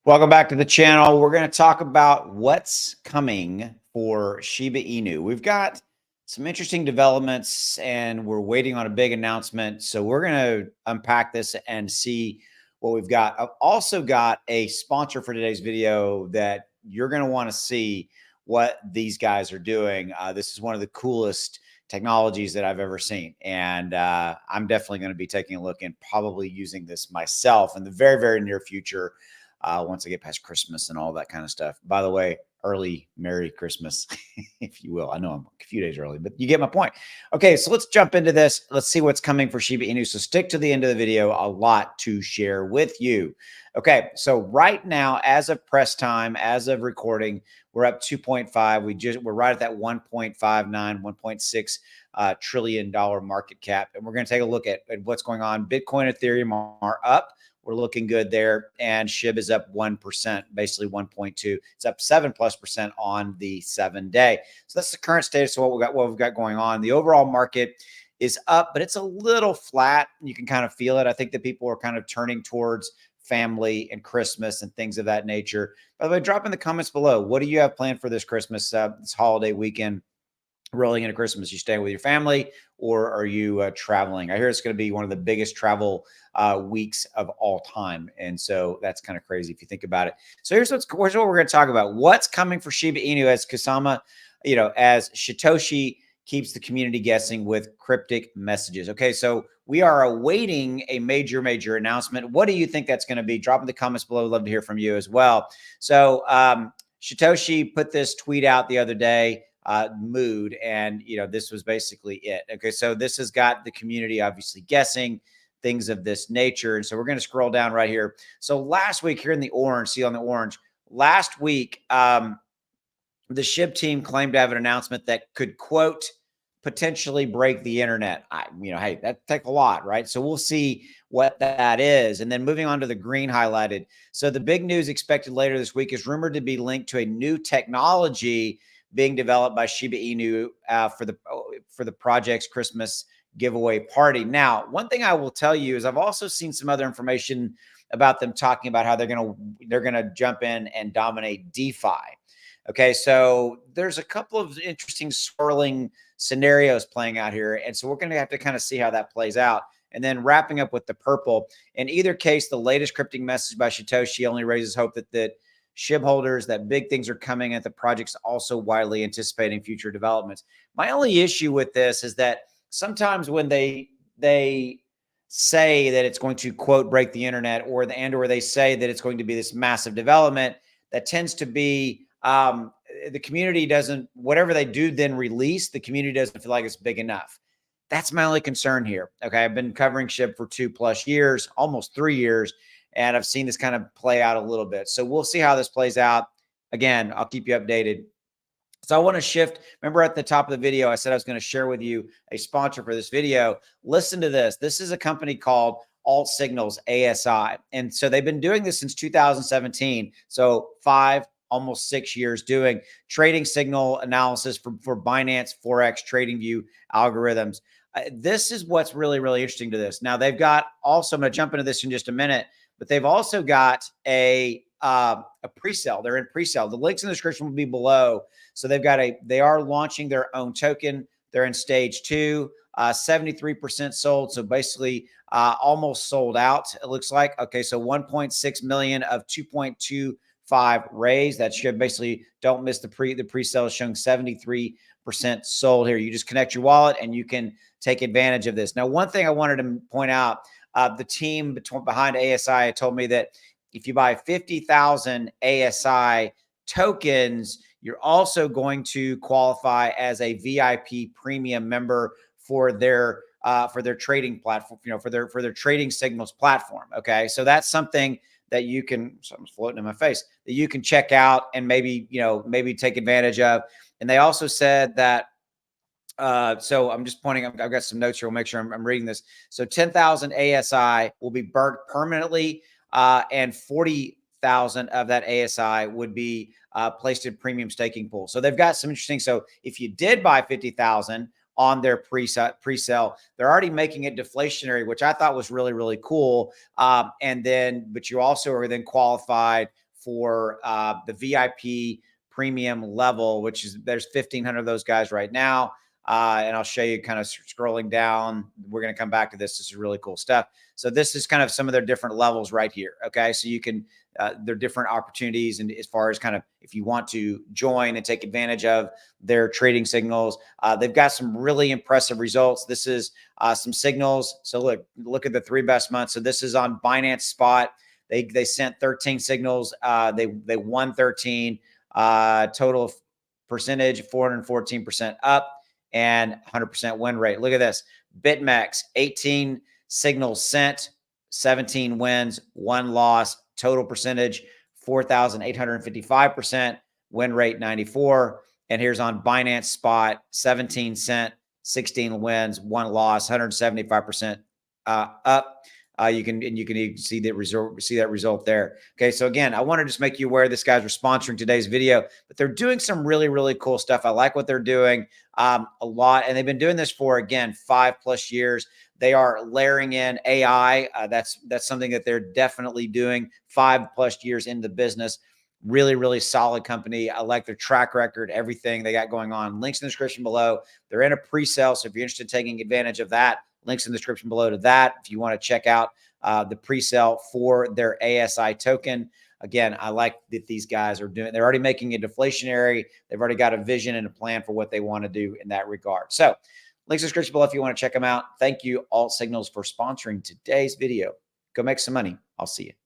Welcome back to the channel. We're going to talk about what's coming for Shiba Inu. We've got some interesting developments and we're waiting on a big announcement. So we're going to unpack this and see what we've got. I've also got a sponsor for today's video that you're going to want to see what these guys are doing. This is one of the coolest technologies that I've ever seen. And I'm definitely going to be taking a look and probably using this myself in the very, very near future. Once I get past Christmas and all that kind of stuff. By the way, early Merry Christmas, if you will. I know I'm a few days early, but you get my point. Okay, so let's jump into this. Let's see what's coming for Shiba Inu. So stick to the end of the video. A lot to share with you. Okay, so right now, as of press time, as of recording, we're up 2.5. We're right at that 1.59, 1.6 trillion dollar market cap, and we're going to take a look at what's going on. Bitcoin, Ethereum are up. We're looking good there. And Shib is up 1%, basically 1.2. It's up 7+% on the 7-day. So that's the current status of what we've got going on. The overall market is up, but it's a little flat. You can kind of feel it. I think that people are kind of turning towards family and Christmas and things of that nature. By the way, drop in the comments below. What do you have planned for this Christmas, this holiday weekend? Rolling into Christmas, you staying with your family or are you traveling? I hear it's going to be one of the biggest travel weeks of all time. And so that's kind of crazy if you think about it. So here's what we're going to talk about. What's coming for Shiba Inu as Kusama, as Satoshi keeps the community guessing with cryptic messages. Okay, so we are awaiting a major announcement. What do you think that's going to be? Drop in the comments below. I'd love to hear from you as well. So Satoshi put this tweet out the other day. Mood, and this was basically it. Okay, so this has got the community obviously guessing things of this nature, and so we're going to scroll down right here. So last week here in the orange, see on the orange, last week the Shib team claimed to have an announcement that could, quote, potentially break the internet. Hey, that take a lot, right? So we'll see what that is. And then moving on to the green highlighted. So the big news expected later this week is rumored to be linked to a new technology being developed by Shiba Inu for the project's Christmas giveaway party. Now, one thing I will tell you is I've also seen some other information about them talking about how they're gonna jump in and dominate DeFi. Okay, so there's a couple of interesting swirling scenarios playing out here, and so we're going to have to kind of see how that plays out. And then wrapping up with the purple. In either case, the latest cryptic message by Satoshi only raises hope that Shib holders, that big things are coming, and the project's also widely anticipating future developments. My only issue with this is that sometimes when they say that it's going to, quote, break the internet, or they say that it's going to be this massive development, that tends to be the community doesn't, whatever they do then release, the community doesn't feel like it's big enough. That's my only concern here. Okay, I've been covering Shib for 2+ years, almost 3 years. And I've seen this kind of play out a little bit. So we'll see how this plays out. Again, I'll keep you updated. So I want to shift. Remember at the top of the video, I said I was going to share with you a sponsor for this video. Listen to this. This is a company called AltSignals, ASI. And so they've been doing this since 2017. So almost 6 years doing trading signal analysis for Binance, Forex, TradingView algorithms. This is what's really, really interesting to this. Now they've got also, I'm going to jump into this in just a minute, but they've also got a pre-sale. They're in pre-sale. The links in the description will be below. So they are launching their own token. They're in stage 2, 73% sold. So basically almost sold out, it looks like. Okay, so 1.6 million of 2.25 raised. That should basically, don't miss the pre-sale is showing 73% sold here. You just connect your wallet and you can take advantage of this. Now, one thing I wanted to point out, the team behind ASI told me that if you buy 50,000 ASI tokens, you're also going to qualify as a VIP premium member for their trading platform, for their trading signals platform. Okay, so that's something that you can, something's floating in my face, that you can check out and maybe take advantage of. And they also said that, so I'm just pointing, I've got some notes here. We'll make sure I'm reading this. So 10,000 ASI will be burnt permanently, and 40,000 of that ASI would be placed in premium staking pool. So they've got some interesting. So if you did buy 50,000 on their pre-sale, they're already making it deflationary, which I thought was really, really cool. But you also are then qualified for the VIP premium level, which is there's 1,500 of those guys right now. And I'll show you kind of scrolling down. We're going to come back to this. This is really cool stuff. So this is kind of some of their different levels right here. Okay. So you can, there are different opportunities. And as far as kind of, if you want to join and take advantage of their trading signals, they've got some really impressive results. This is some signals. So look at the 3 best months. So this is on Binance Spot. They sent 13 signals. They won 13, total percentage, 414% up, and 100% win rate. Look at this. BitMEX, 18 signals sent, 17 wins, 1 loss, total percentage, 4,855%, win rate 94. And here's on Binance Spot, 17 sent, 16 wins, 1 loss, 175% up. You can see that result there. Okay, so again, I want to just make you aware this guys are sponsoring today's video, but they're doing some really, really cool stuff. I like what they're doing a lot, and they've been doing this for, again, 5+ years. They are layering in AI. That's something that they're definitely doing 5+ years into the business. Really, really solid company. I like their track record, everything they got going on. Links in the description below. They're in a pre-sale, so if you're interested in taking advantage of that, links in the description below to that. If you want to check out the pre-sale for their ASI token. Again, I like that these guys are doing, they're already making it deflationary. They've already got a vision and a plan for what they want to do in that regard. So links in the description below if you want to check them out. Thank you, AltSignals, for sponsoring today's video. Go make some money. I'll see you.